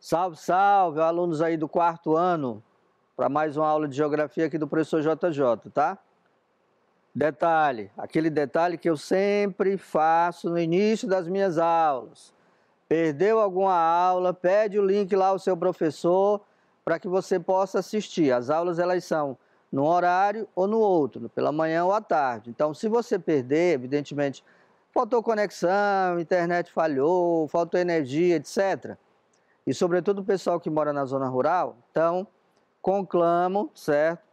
Salve, salve, alunos aí do quarto ano, para mais uma aula de geografia aqui do professor JJ, tá? Detalhe, aquele detalhe que eu sempre faço no início das minhas aulas. Perdeu alguma aula, pede o link lá ao seu professor para que você possa assistir. As aulas elas são num horário ou no outro, pela manhã ou à tarde. Então, se você perder, evidentemente, faltou conexão, internet falhou, faltou energia, etc. E sobretudo o pessoal que mora na zona rural, então conclamo, certo?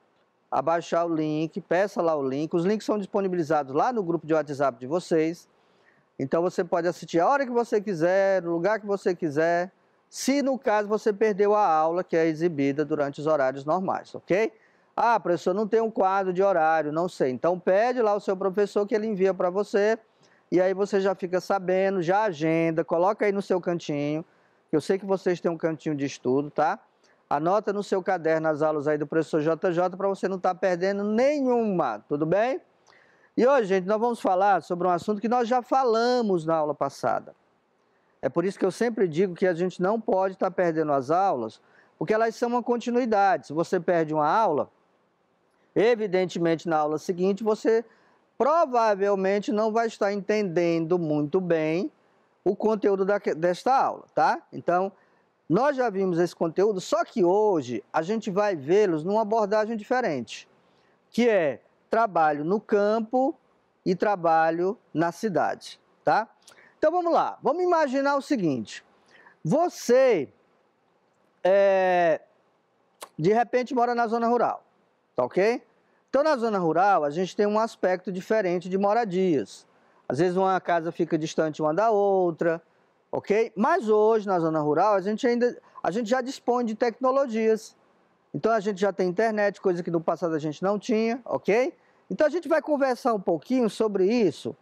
A baixar o link, peça lá o link. Os links são disponibilizados lá no grupo de WhatsApp de vocês. Então você pode assistir a hora que você quiser, no lugar que você quiser, se no caso você perdeu a aula que é exibida durante os horários normais, ok? Ah, professor, não tem um quadro de horário, não sei. Então pede lá ao seu professor que ele envia para você e aí você já fica sabendo, já agenda, coloca aí no seu cantinho. Eu sei que vocês têm um cantinho de estudo, tá? Anota no seu caderno as aulas aí do professor JJ para você não estar perdendo nenhuma, tudo bem? E hoje, gente, nós vamos falar sobre um assunto que nós já falamos na aula passada. É por isso que eu sempre digo que a gente não pode estar perdendo as aulas, porque elas são uma continuidade. Se você perde uma aula, evidentemente na aula seguinte você provavelmente não vai estar entendendo muito bem o conteúdo desta aula, tá? Então, nós já vimos esse conteúdo, só que hoje a gente vai vê-los numa abordagem diferente, que é trabalho no campo e trabalho na cidade, tá? Então vamos lá, vamos imaginar o seguinte, você de repente mora na zona rural, tá ok? Então na zona rural a gente tem um aspecto diferente de moradias, às vezes uma casa fica distante uma da outra, ok? Mas hoje na zona rural a gente já dispõe de tecnologias. Então a gente já tem internet, coisa que no passado a gente não tinha, ok? Então a gente vai conversar um pouquinho sobre isso.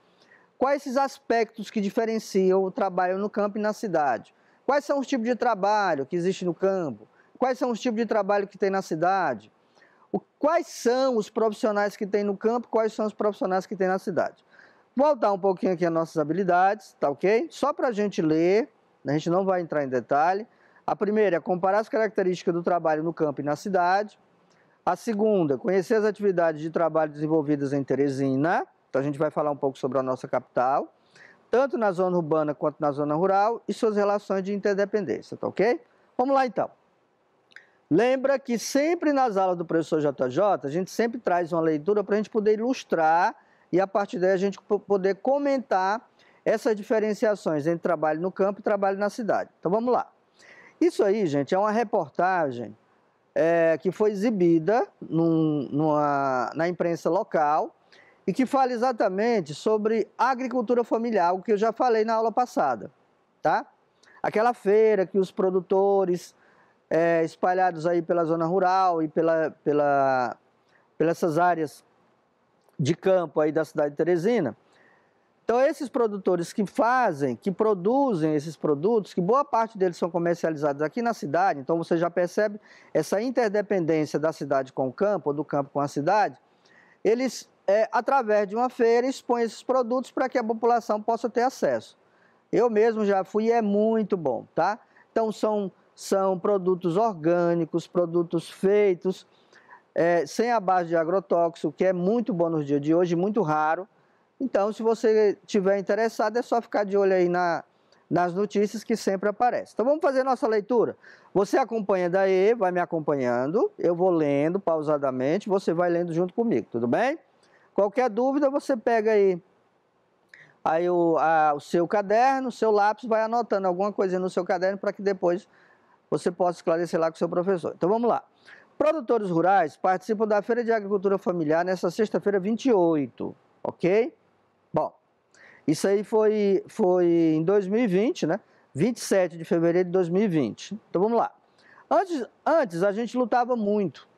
Quais esses aspectos que diferenciam o trabalho no campo e na cidade? Quais são os tipos de trabalho que existem no campo? Quais são os tipos de trabalho que tem na cidade? Quais são os profissionais que tem no campo? Quais são os profissionais que tem na cidade? Voltar um pouquinho aqui as nossas habilidades, tá ok? Só para a gente ler, a gente não vai entrar em detalhe. A primeira é comparar as características do trabalho no campo e na cidade. A segunda, conhecer as atividades de trabalho desenvolvidas em Teresina. Então a gente vai falar um pouco sobre a nossa capital, tanto na zona urbana quanto na zona rural e suas relações de interdependência, tá ok? Vamos lá então. Lembra que sempre nas aulas do professor JJ, a gente sempre traz uma leitura para a gente poder ilustrar e a partir daí a gente poder comentar essas diferenciações entre trabalho no campo e trabalho na cidade. Então vamos lá. Isso aí, gente, é uma reportagem que foi exibida na imprensa local e que fala exatamente sobre agricultura familiar, o que eu já falei na aula passada, tá? Aquela feira que os produtores espalhados aí pela zona rural e pelas essas áreas de campo aí da cidade de Teresina. Então esses produtores que produzem esses produtos, que boa parte deles são comercializados aqui na cidade, então você já percebe essa interdependência da cidade com o campo, ou do campo com a cidade, eles, através de uma feira, expõem esses produtos para que a população possa ter acesso. Eu mesmo já fui e é muito bom, tá? Então são produtos orgânicos, produtos feitos sem a base de agrotóxico, que é muito bom nos dias de hoje, muito raro. Então, se você estiver interessado, é só ficar de olho aí nas notícias que sempre aparecem. Então, vamos fazer nossa leitura. Você acompanha daí, vai me acompanhando, eu vou lendo pausadamente, você vai lendo junto comigo, tudo bem? Qualquer dúvida, você pega aí o seu caderno, o seu lápis, vai anotando alguma coisa no seu caderno para que depois você possa esclarecer lá com o seu professor. Então, vamos lá. Produtores rurais participam da Feira de Agricultura Familiar nessa sexta-feira 28, ok? Bom, isso aí foi em 2020, né? 27 de fevereiro de 2020. Então vamos lá. Antes a gente lutava muito.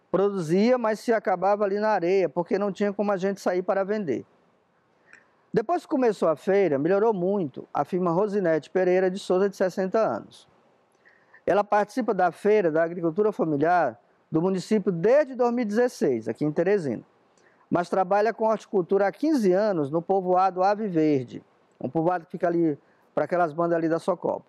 Produzia, mas se acabava ali na areia, porque não tinha como a gente sair para vender. Depois que começou a feira, melhorou muito, afirma Rosinete Pereira de Souza, de 60 anos. Ela participa da Feira da Agricultura Familiar do município desde 2016, aqui em Teresina. Mas trabalha com horticultura há 15 anos no povoado Ave Verde, um povoado que fica ali para aquelas bandas ali da Socopa.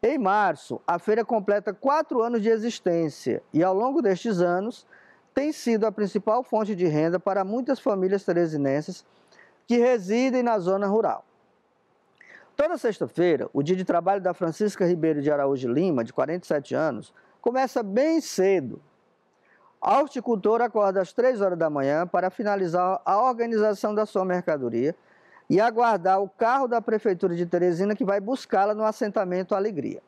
Em março, a feira completa 4 anos de existência e, ao longo destes anos, tem sido a principal fonte de renda para muitas famílias teresinenses que residem na zona rural. Toda sexta-feira, o dia de trabalho da Francisca Ribeiro de Araújo Lima, de 47 anos, começa bem cedo. A horticultora acorda às 3 horas da manhã para finalizar a organização da sua mercadoria e aguardar o carro da Prefeitura de Teresina que vai buscá-la no assentamento Alegria.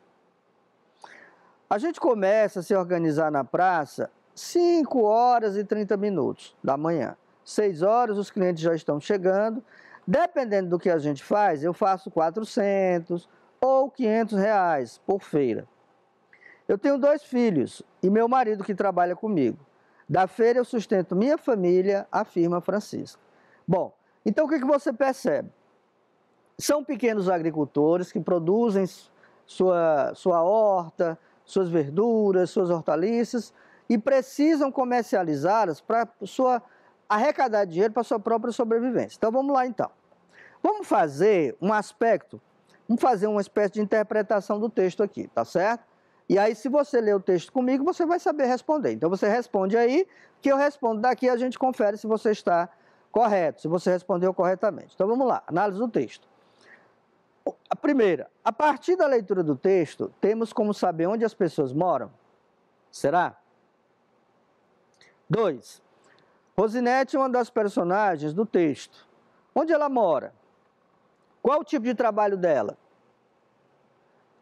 A gente começa a se organizar na praça 5 horas e 30 minutos da manhã. 6 horas os clientes já estão chegando. Dependendo do que a gente faz, eu faço 400 ou 500 reais por feira. Eu tenho 2 filhos e meu marido que trabalha comigo. Da feira eu sustento minha família, afirma Francisca. Bom, então o que você percebe? São pequenos agricultores que produzem sua horta, suas verduras, suas hortaliças e precisam comercializá-las para arrecadar dinheiro para a sua própria sobrevivência. Então vamos lá então. Vamos fazer uma espécie de interpretação do texto aqui, tá certo? E aí se você ler o texto comigo, você vai saber responder. Então você responde aí, que eu respondo daqui, a gente confere se você está correto, se você respondeu corretamente. Então vamos lá, análise do texto. A primeira, a partir da leitura do texto, temos como saber onde as pessoas moram? Será? 2. Rosinete é uma das personagens do texto. Onde ela mora? Qual o tipo de trabalho dela?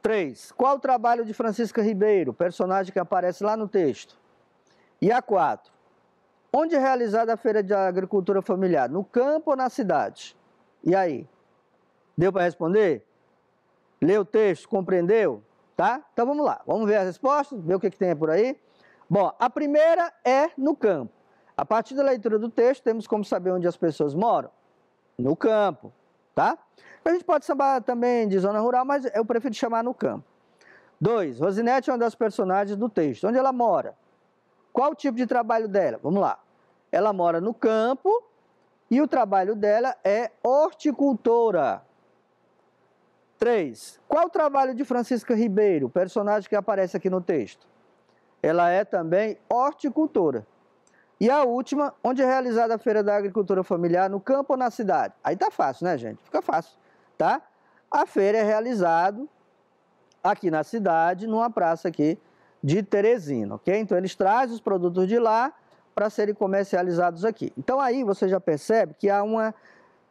3. Qual o trabalho de Francisca Ribeiro, personagem que aparece lá no texto? E a 4. Onde é realizada a Feira de Agricultura Familiar? No campo ou na cidade? E aí? Deu para responder? Leu o texto? Compreendeu? Tá? Então vamos lá. Vamos ver as respostas, ver o que tem por aí. Bom, a primeira é no campo. A partir da leitura do texto, temos como saber onde as pessoas moram? No campo, tá? A gente pode chamar também de zona rural, mas eu prefiro chamar no campo. 2. Rosinete é uma das personagens do texto. Onde ela mora? Qual o tipo de trabalho dela? Vamos lá. Ela mora no campo e o trabalho dela é horticultora. 3. Qual o trabalho de Francisca Ribeiro, personagem que aparece aqui no texto? Ela é também horticultora. E a última, onde é realizada a Feira da Agricultura Familiar, no campo ou na cidade? Aí tá fácil, né, gente? Fica fácil, tá? A feira é realizada aqui na cidade, numa praça aqui de Teresina, ok? Então, eles trazem os produtos de lá para serem comercializados aqui. Então, aí você já percebe que há uma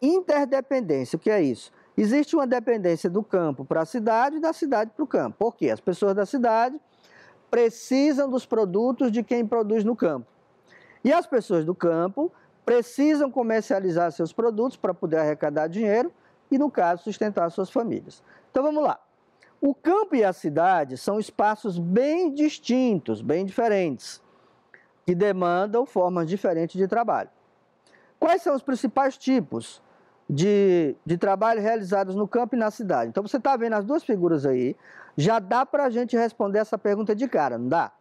interdependência. O que é isso? Existe uma dependência do campo para a cidade e da cidade para o campo. Por quê? As pessoas da cidade precisam dos produtos de quem produz no campo. E as pessoas do campo precisam comercializar seus produtos para poder arrecadar dinheiro e, no caso, sustentar suas famílias. Então, vamos lá. O campo e a cidade são espaços bem distintos, bem diferentes, que demandam formas diferentes de trabalho. Quais são os principais tipos de trabalho realizados no campo e na cidade? Então, você está vendo as duas figuras aí, já dá para a gente responder essa pergunta de cara, não dá?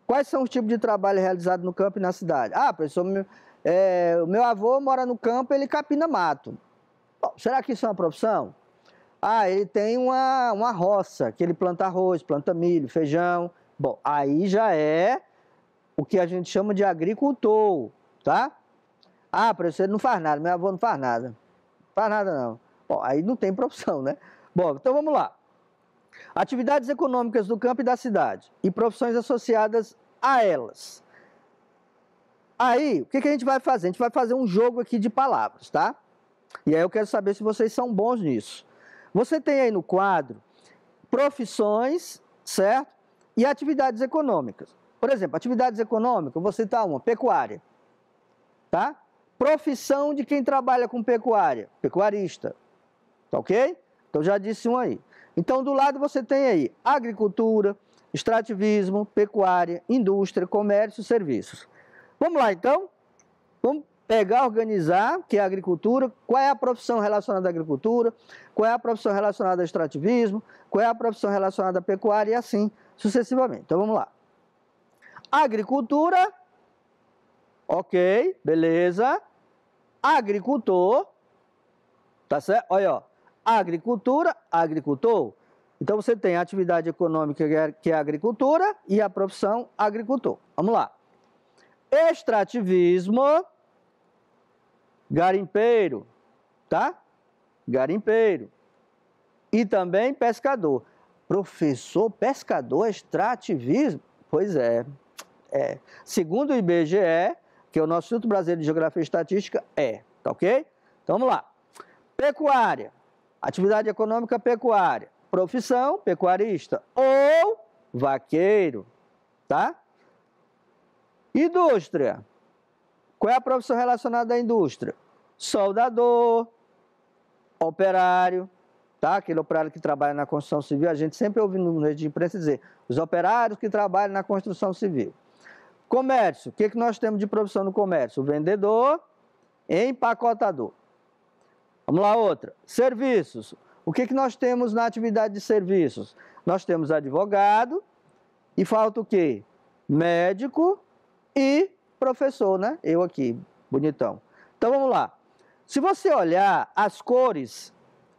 Quais são os tipos de trabalho realizados no campo e na cidade? Ah, professor, o meu avô mora no campo, ele capina mato. Bom, será que isso é uma profissão? Ah, ele tem uma roça, que ele planta arroz, planta milho, feijão. Bom, aí já é o que a gente chama de agricultor, tá? Ah, professor, ele não faz nada, meu avô não faz nada. Não faz nada não. Bom, aí não tem profissão, né? Bom, então vamos lá. Atividades econômicas do campo e da cidade e profissões associadas a elas. Aí, o que a gente vai fazer? A gente vai fazer um jogo aqui de palavras, tá? E aí eu quero saber se vocês são bons nisso. Você tem aí no quadro profissões, certo? E atividades econômicas. Por exemplo, atividades econômicas, eu vou citar uma, pecuária, tá? Profissão de quem trabalha com pecuária, pecuarista, tá ok? Então já disse um aí. Então do lado você tem aí agricultura, extrativismo, pecuária, indústria, comércio, serviços. Vamos lá então? Vamos pegar, organizar, que é a agricultura, qual é a profissão relacionada à agricultura, qual é a profissão relacionada ao extrativismo, qual é a profissão relacionada à pecuária e assim sucessivamente. Então vamos lá. Agricultura, ok, beleza. Agricultor, tá certo? Olha, ó. Agricultura, agricultor. Então, você tem a atividade econômica, que é a agricultura, e a profissão agricultor. Vamos lá. Extrativismo, garimpeiro, tá? Garimpeiro. E também pescador. Professor, pescador, extrativismo? Pois é. Segundo o IBGE, que é o nosso Instituto Brasileiro de Geografia e Estatística, tá ok? Então, vamos lá. Pecuária, atividade econômica pecuária. Profissão, pecuarista ou vaqueiro, tá? Indústria. Qual é a profissão relacionada à indústria? Soldador, operário, tá? Aquele operário que trabalha na construção civil, a gente sempre ouve no meio de imprensa dizer, os operários que trabalham na construção civil. Comércio, o que nós temos de profissão no comércio? O vendedor, empacotador. Vamos lá, outra. Serviços. O que nós temos na atividade de serviços? Nós temos advogado e falta o quê? Médico e professor, né? Eu aqui, bonitão. Então, vamos lá. Se você olhar, as cores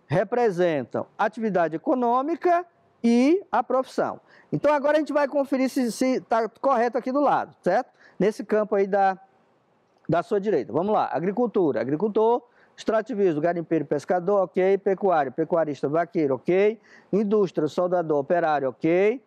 representam a atividade econômica e a profissão. Então, agora a gente vai conferir se está correto aqui do lado, certo? Nesse campo aí da sua direita. Vamos lá. Agricultura. Agricultor, extrativismo, garimpeiro, pescador, ok. Pecuário, pecuarista, vaqueiro, ok. Indústria, soldador, operário, ok.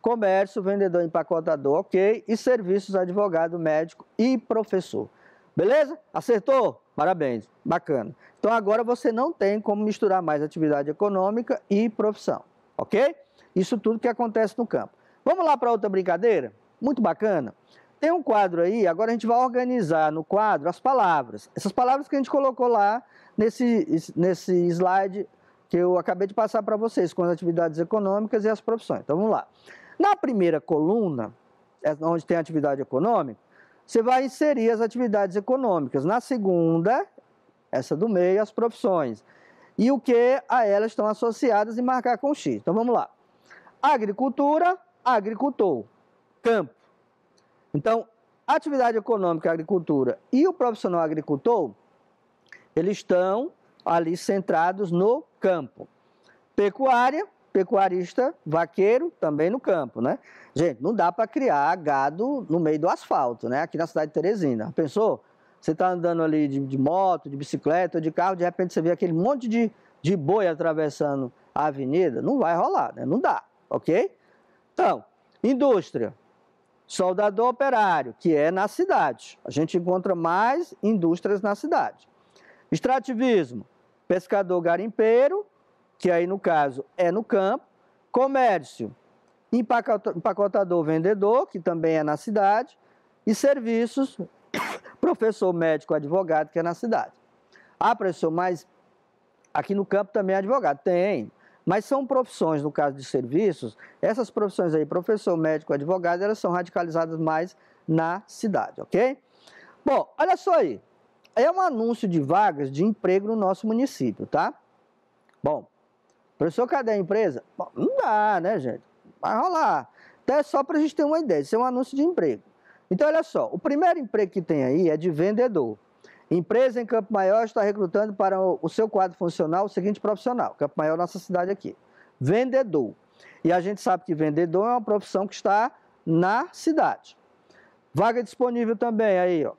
Comércio, vendedor, empacotador, ok. E serviços, advogado, médico e professor. Beleza? Acertou? Parabéns. Bacana. Então, agora você não tem como misturar mais atividade econômica e profissão, ok? Isso tudo que acontece no campo. Vamos lá para outra brincadeira? Muito bacana. Tem um quadro aí, agora a gente vai organizar no quadro as palavras. Essas palavras que a gente colocou lá nesse slide que eu acabei de passar para vocês, com as atividades econômicas e as profissões. Então, vamos lá. Na primeira coluna, onde tem atividade econômica, você vai inserir as atividades econômicas. Na segunda, essa do meio, as profissões. E o que a elas estão associadas e marcar com X. Então, vamos lá. Agricultura, agricultor. Campo. Então, a atividade econômica, a agricultura e o profissional agricultor, eles estão ali centrados no campo. Pecuária, pecuarista, vaqueiro, também no campo, né? Gente, não dá para criar gado no meio do asfalto, né? Aqui na cidade de Teresina. Pensou? Você está andando ali de moto, de bicicleta, de carro, de repente você vê aquele monte de boi atravessando a avenida. Não vai rolar, né? Não dá, ok? Então, indústria. Soldador operário, que é na cidade. A gente encontra mais indústrias na cidade. Extrativismo, pescador garimpeiro, que aí no caso é no campo. Comércio, empacotador vendedor, que também é na cidade. E serviços, professor médico advogado, que é na cidade. Ah, professor, mas aqui no campo também é advogado? Tem. Mas são profissões, no caso de serviços, essas profissões aí, professor, médico, advogado, elas são radicalizadas mais na cidade, ok? Bom, olha só aí. É um anúncio de vagas de emprego no nosso município, tá? Bom, professor, cadê a empresa? Bom, não dá, né, gente? Vai rolar. Então é só para a gente ter uma ideia, isso é um anúncio de emprego. Então, olha só, o primeiro emprego que tem aí é de vendedor. Empresa em Campo Maior está recrutando para o seu quadro funcional o seguinte profissional. Campo Maior, nossa cidade aqui. Vendedor. E a gente sabe que vendedor é uma profissão que está na cidade. Vaga disponível também aí, ó.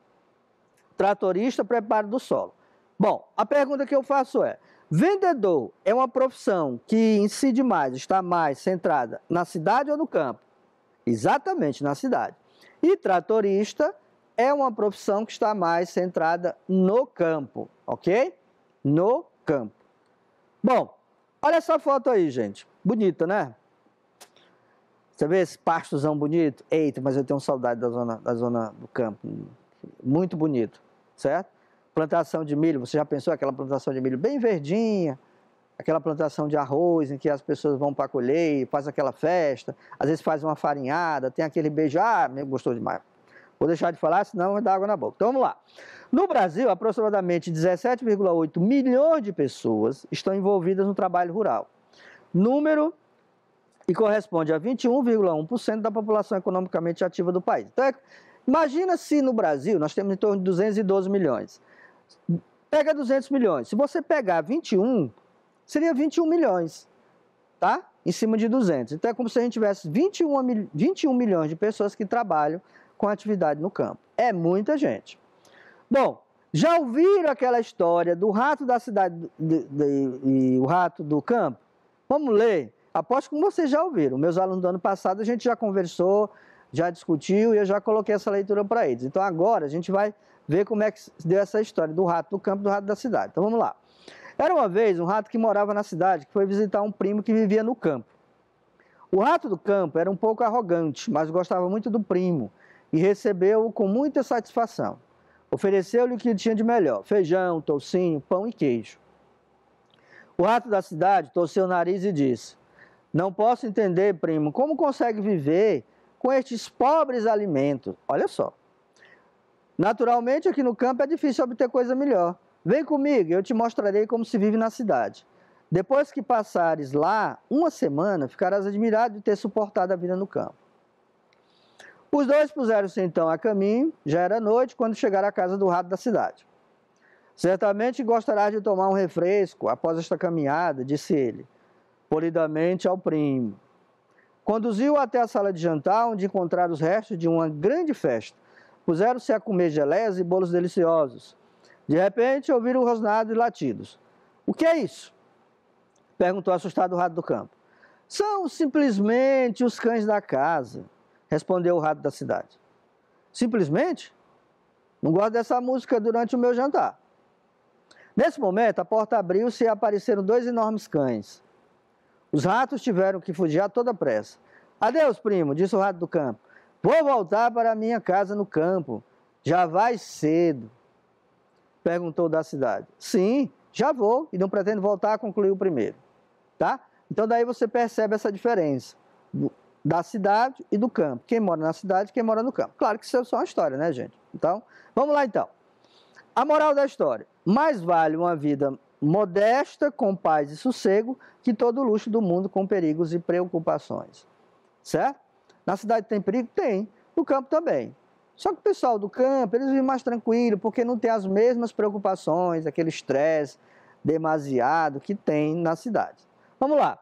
Tratorista, preparo do solo. Bom, a pergunta que eu faço é, vendedor é uma profissão que incide mais, está mais centrada na cidade ou no campo? Exatamente, na cidade. E tratorista é uma profissão que está mais centrada no campo, ok? No campo. Bom, olha essa foto aí, gente. Bonita, né? Você vê esse pastozão bonito? Eita, mas eu tenho saudade da zona do campo. Muito bonito, certo? Plantação de milho, você já pensou aquela plantação de milho bem verdinha? Aquela plantação de arroz em que as pessoas vão para colher, faz aquela festa, às vezes faz uma farinhada, tem aquele beijo, me gostou demais. Vou deixar de falar, senão vai dar água na boca. Então, vamos lá. No Brasil, aproximadamente 17,8 milhões de pessoas estão envolvidas no trabalho rural. Número que corresponde a 21,1% da população economicamente ativa do país. Então, imagina se no Brasil nós temos em torno de 212 milhões. Pega 200 milhões. Se você pegar 21, seria 21 milhões. tá? Em cima de 200. Então é como se a gente tivesse 21 milhões de pessoas que trabalham com atividade no campo. É muita gente. Bom, já ouviram aquela história do rato da cidade e o rato do campo? Vamos ler? Aposto que vocês já ouviram. Meus alunos do ano passado a gente já conversou, já discutiu e eu já coloquei essa leitura para eles. Então agora a gente vai ver como é que deu essa história do rato do campo e do rato da cidade. Então vamos lá. Era uma vez um rato que morava na cidade, que foi visitar um primo que vivia no campo. O rato do campo era um pouco arrogante, mas gostava muito do primo e recebeu-o com muita satisfação. Ofereceu-lhe o que tinha de melhor: feijão, toucinho, pão e queijo. O rato da cidade torceu o nariz e disse: não posso entender, primo, como consegue viver com estes pobres alimentos. Olha só. Naturalmente, aqui no campo é difícil obter coisa melhor. Vem comigo, eu te mostrarei como se vive na cidade. Depois que passares lá uma semana, ficarás admirado de ter suportado a vida no campo. Os dois puseram-se então a caminho, já era noite, quando chegaram à casa do rato da cidade. Certamente gostarás de tomar um refresco após esta caminhada, disse ele, polidamente ao primo. Conduziu-o até a sala de jantar, onde encontraram os restos de uma grande festa. Puseram-se a comer geleias e bolos deliciosos. De repente, ouviram rosnado e latidos. O que é isso? Perguntou assustado o rato do campo. São simplesmente os cães da casa, respondeu o rato da cidade. Simplesmente? Não gosto dessa música durante o meu jantar. Nesse momento, a porta abriu-se e apareceram dois enormes cães. Os ratos tiveram que fugir a toda pressa. Adeus, primo, disse o rato do campo. Vou voltar para a minha casa no campo. Já vai cedo. Perguntou o da cidade. Sim, já vou e não pretendo voltar, concluiu o primeiro. Tá? Então daí você percebe essa diferença da cidade e do campo. Quem mora na cidade e quem mora no campo. Claro que isso é só uma história, né, gente? Então, vamos lá então. A moral da história. Mais vale uma vida modesta, com paz e sossego, que todo o luxo do mundo com perigos e preocupações. Certo? Na cidade tem perigo? Tem. No campo também. Só que o pessoal do campo, eles vivem mais tranquilo, porque não tem as mesmas preocupações, aquele estresse demasiado que tem na cidade. Vamos lá.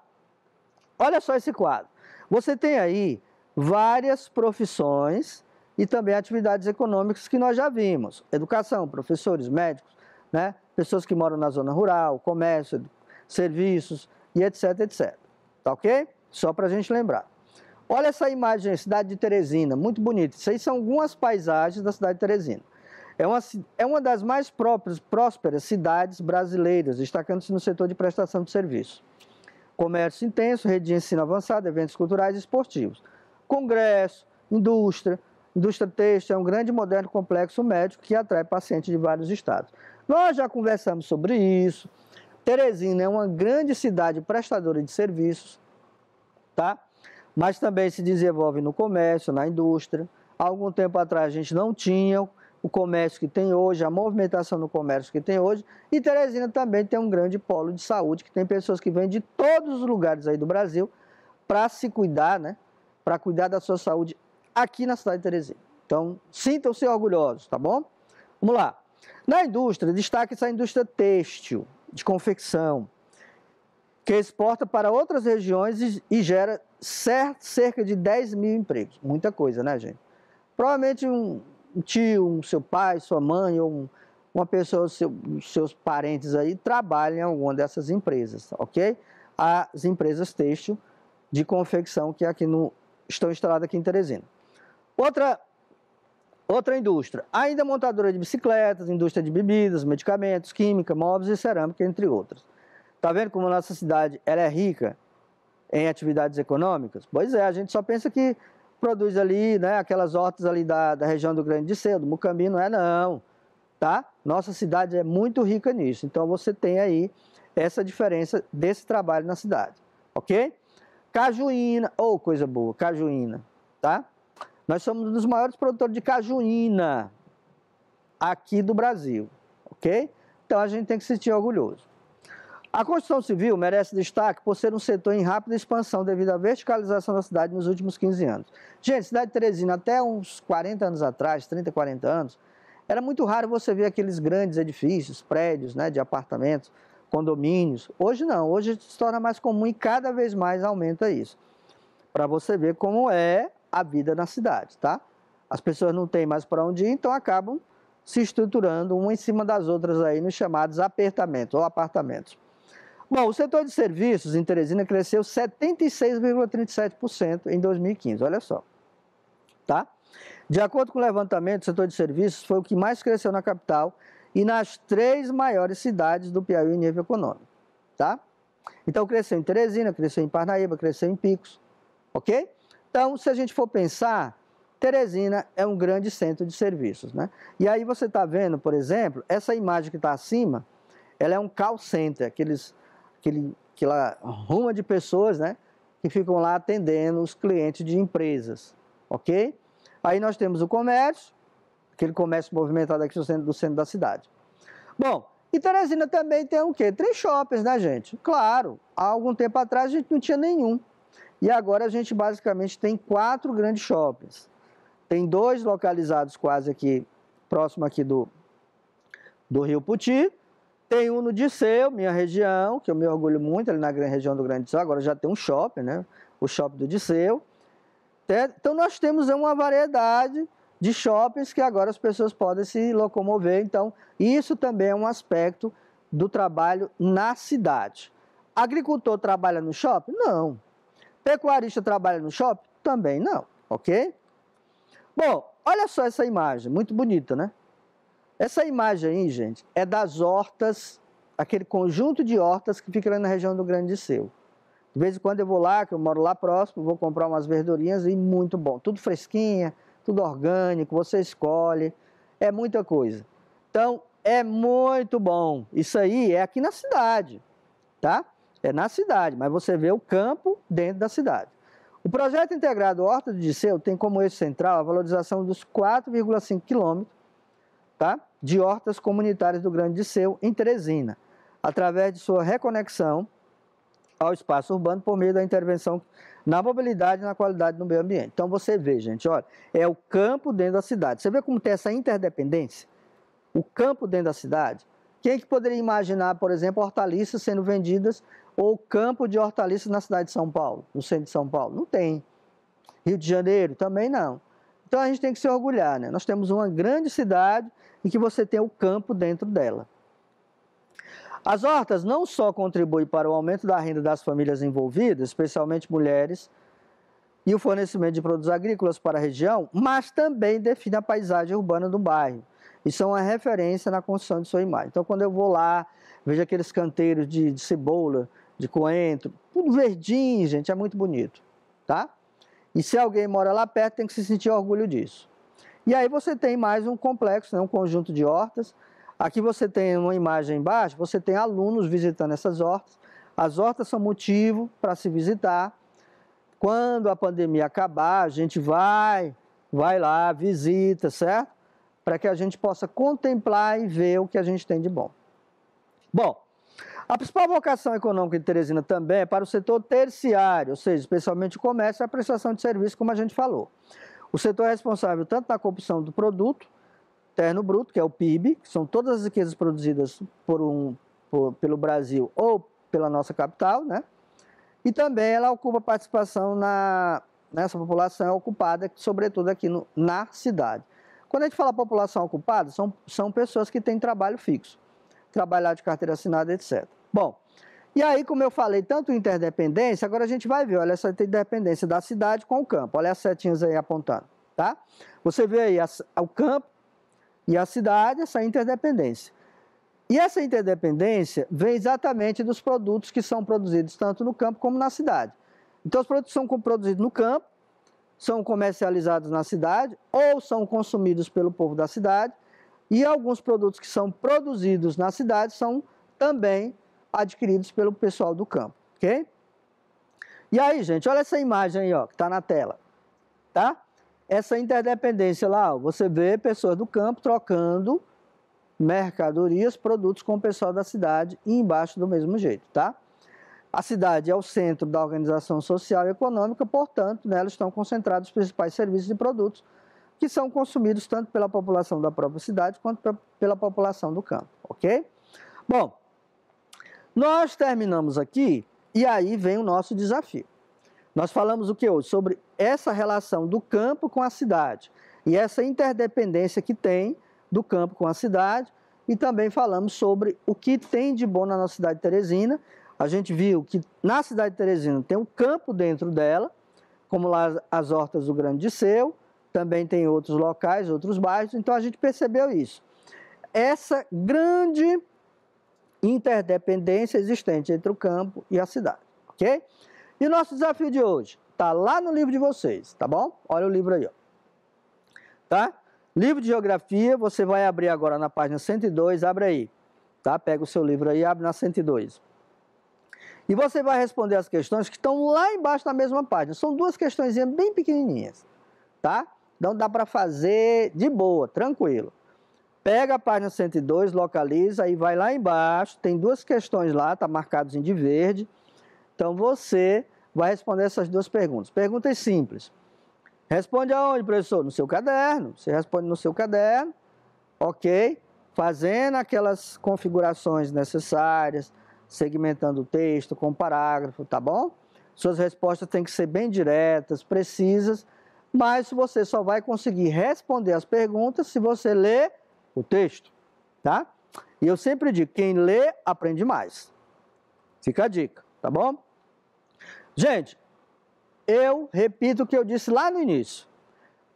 Olha só esse quadro. Você tem aí várias profissões e também atividades econômicas que nós já vimos. Educação, professores, médicos, né? Pessoas que moram na zona rural, comércio, serviços e etc, etc. Tá ok? Só para a gente lembrar. Olha essa imagem, cidade de Teresina, muito bonita. Isso aí são algumas paisagens da cidade de Teresina. É uma das mais prósperas cidades brasileiras, destacando-se no setor de prestação de serviço. Comércio intenso, rede de ensino avançado, eventos culturais e esportivos. Congresso, indústria têxtil é um grande e moderno complexo médico que atrai pacientes de vários estados. Nós já conversamos sobre isso. Teresina é uma grande cidade prestadora de serviços, tá? Mas também se desenvolve no comércio, na indústria. Há algum tempo atrás a gente não tinha o comércio que tem hoje, a movimentação no comércio que tem hoje. E Teresina também tem um grande polo de saúde, que tem pessoas que vêm de todos os lugares aí do Brasil para se cuidar, né? Para cuidar da sua saúde aqui na cidade de Teresina. Então, sintam-se orgulhosos, tá bom? Vamos lá. Na indústria, destaca-se a indústria têxtil, de confecção, que exporta para outras regiões e gera cerca de 10 mil empregos. Muita coisa, né, gente? Provavelmente um tio, um seu pai, sua mãe, ou uma pessoa, seus parentes aí, trabalham em alguma dessas empresas, ok? As empresas têxtil de confecção que estão instaladas aqui em Teresina. Outra indústria, ainda montadora de bicicletas, indústria de bebidas, medicamentos, química, móveis e cerâmica, entre outras. Está vendo como a nossa cidade ela é rica em atividades econômicas? Pois é, a gente só pensa que produz ali, né, aquelas hortas ali da região do Grande de Seu, do Mucambi, não é não, tá? Nossa cidade é muito rica nisso, então você tem aí essa diferença desse trabalho na cidade, ok? Cajuína, coisa boa, cajuína, tá? Nós somos um dos maiores produtores de cajuína aqui do Brasil, ok? Então a gente tem que se sentir orgulhoso. A construção civil merece destaque por ser um setor em rápida expansão devido à verticalização da cidade nos últimos 15 anos. Gente, cidade de Teresina, até uns 40 anos atrás, 30, 40 anos, era muito raro você ver aqueles grandes edifícios, prédios, né, de apartamentos, condomínios. Hoje não, hoje se torna mais comum e cada vez mais aumenta isso. Para você ver como é a vida na cidade, tá? As pessoas não têm mais para onde ir, então acabam se estruturando uma em cima das outras aí nos chamados apertamentos ou apartamentos. Bom, o setor de serviços em Teresina cresceu 76,37% em 2015, olha só, tá? De acordo com o levantamento, o setor de serviços foi o que mais cresceu na capital e nas 3 maiores cidades do Piauí em nível econômico, tá? Então, cresceu em Teresina, cresceu em Parnaíba, cresceu em Picos, ok? Então, se a gente for pensar, Teresina é um grande centro de serviços, né? E aí você está vendo, por exemplo, essa imagem que está acima, ela é um call center, aquela ruma de pessoas, né, que ficam lá atendendo os clientes de empresas, ok? Aí nós temos o comércio, aquele comércio movimentado aqui do centro da cidade. Bom, e Teresina também tem o quê? 3 shoppings, né, gente? Claro, há algum tempo atrás a gente não tinha nenhum. E agora a gente basicamente tem 4 grandes shoppings. Tem 2 localizados quase aqui, próximo aqui do Rio Puti. Tem um no Disseu, minha região, que eu me orgulho muito, ali na região do Grande Disseu. Agora já tem um shopping, né? O shopping do Disseu. Então nós temos uma variedade de shoppings que agora as pessoas podem se locomover. Então, isso também é um aspecto do trabalho na cidade. Agricultor trabalha no shopping? Não. Pecuarista trabalha no shopping? Também não, ok? Bom, olha só essa imagem, muito bonita, né? Essa imagem aí, gente, é das hortas, aquele conjunto de hortas que fica ali na região do Grande Disseu. De vez em quando eu vou lá, que eu moro lá próximo, vou comprar umas verdurinhas e muito bom. Tudo fresquinha, tudo orgânico, você escolhe, é muita coisa. Então, é muito bom. Isso aí é aqui na cidade, tá? É na cidade, mas você vê o campo dentro da cidade. O projeto integrado Horta do Disseu tem como eixo central a valorização dos 4,5 quilômetros, tá, de hortas comunitárias do Grande Disseu em Teresina, através de sua reconexão ao espaço urbano por meio da intervenção na mobilidade e na qualidade do meio ambiente. Então você vê, gente, olha, é o campo dentro da cidade. Você vê como tem essa interdependência? O campo dentro da cidade. Quem é que poderia imaginar, por exemplo, hortaliças sendo vendidas ou campo de hortaliças na cidade de São Paulo, no centro de São Paulo? Não tem. Rio de Janeiro também não. Então a gente tem que se orgulhar, né? Nós temos uma grande cidade em que você tem o campo dentro dela. As hortas não só contribuem para o aumento da renda das famílias envolvidas, especialmente mulheres, e o fornecimento de produtos agrícolas para a região, mas também definem a paisagem urbana do bairro. E são uma referência na construção de sua imagem. Então, quando eu vou lá, vejo aqueles canteiros de cebola, de coentro, tudo verdinho, gente, é muito bonito, tá? E se alguém mora lá perto, tem que se sentir orgulho disso. E aí você tem mais um complexo, né, um conjunto de hortas. Aqui você tem uma imagem embaixo, você tem alunos visitando essas hortas. As hortas são motivo para se visitar. Quando a pandemia acabar, a gente vai lá, visita, certo? Para que a gente possa contemplar e ver o que a gente tem de bom. Bom, a principal vocação econômica de Teresina também é para o setor terciário, ou seja, especialmente o comércio e a prestação de serviços, como a gente falou. O setor é responsável tanto na corrupção do produto interno bruto, que é o PIB, que são todas as riquezas produzidas pelo Brasil ou pela nossa capital, né? E também ela ocupa participação nessa população ocupada, sobretudo aqui na cidade. Quando a gente fala população ocupada, são pessoas que têm trabalho fixo, trabalhar de carteira assinada, etc. Bom, e aí, como eu falei, tanto interdependência, agora a gente vai ver, olha essa interdependência da cidade com o campo, olha as setinhas aí apontando, tá? Você vê aí o campo e a cidade, essa interdependência. E essa interdependência vem exatamente dos produtos que são produzidos tanto no campo como na cidade. Então, os produtos são produzidos no campo, são comercializados na cidade ou são consumidos pelo povo da cidade, e alguns produtos que são produzidos na cidade são também adquiridos pelo pessoal do campo, ok? E aí, gente, olha essa imagem aí, ó, que está na tela, tá? Essa interdependência lá, ó, você vê pessoas do campo trocando mercadorias, produtos com o pessoal da cidade e embaixo do mesmo jeito, tá? A cidade é o centro da organização social e econômica, portanto, nela estão concentrados os principais serviços e produtos que são consumidos tanto pela população da própria cidade quanto pela população do campo, ok? Bom, Nós terminamos aqui e aí vem o nosso desafio. Nós falamos o que hoje? Sobre essa relação do campo com a cidade e essa interdependência que tem do campo com a cidade, e também falamos sobre o que tem de bom na nossa cidade de Teresina. A gente viu que na cidade de Teresina tem um campo dentro dela, como lá as hortas do Grande Disseu, também tem outros locais, outros bairros, então a gente percebeu isso. Essa grande interdependência existente entre o campo e a cidade, ok? E o nosso desafio de hoje está lá no livro de vocês, tá bom? Olha o livro aí, ó. Tá? Livro de Geografia, você vai abrir agora na página 102, abre aí, tá? Pega o seu livro aí e abre na 102. E você vai responder as questões que estão lá embaixo na mesma página. São duas questõezinhas bem pequenininhas, tá? Então dá para fazer de boa, tranquilo. Pega a página 102, localiza e vai lá embaixo, tem duas questões lá, tá marcadozinho de verde. Então você vai responder essas duas perguntas. Perguntas simples. Responde aonde, professor? No seu caderno. Você responde no seu caderno, ok? Fazendo aquelas configurações necessárias, segmentando o texto com parágrafo, tá bom? Suas respostas têm que ser bem diretas, precisas, mas você só vai conseguir responder as perguntas se você ler o texto, tá? E eu sempre digo, quem lê, aprende mais. Fica a dica, tá bom? Gente, eu repito o que eu disse lá no início.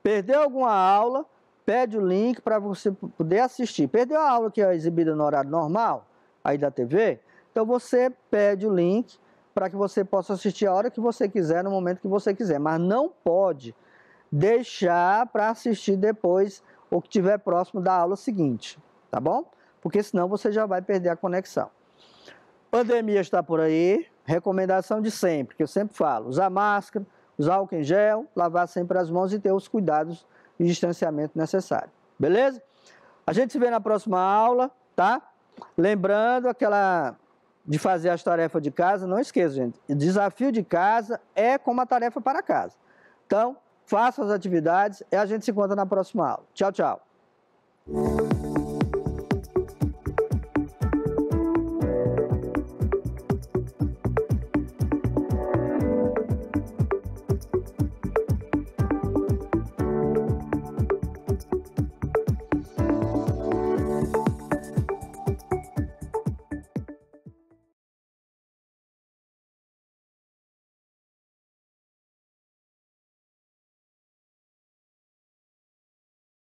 Perdeu alguma aula, pede o link para você poder assistir. Perdeu a aula que é exibida no horário normal, aí da TV? Então você pede o link para que você possa assistir a hora que você quiser, no momento que você quiser. Mas não pode deixar para assistir depois ou que estiver próximo da aula seguinte, tá bom? Porque senão você já vai perder a conexão. Pandemia está por aí, recomendação de sempre, que eu sempre falo, usar máscara, usar álcool em gel, lavar sempre as mãos e ter os cuidados de distanciamento necessário, beleza? A gente se vê na próxima aula, tá? Lembrando de fazer as tarefas de casa, não esqueça, gente, o desafio de casa é como a tarefa para casa. Então, faça as atividades e a gente se encontra na próxima aula. Tchau, tchau.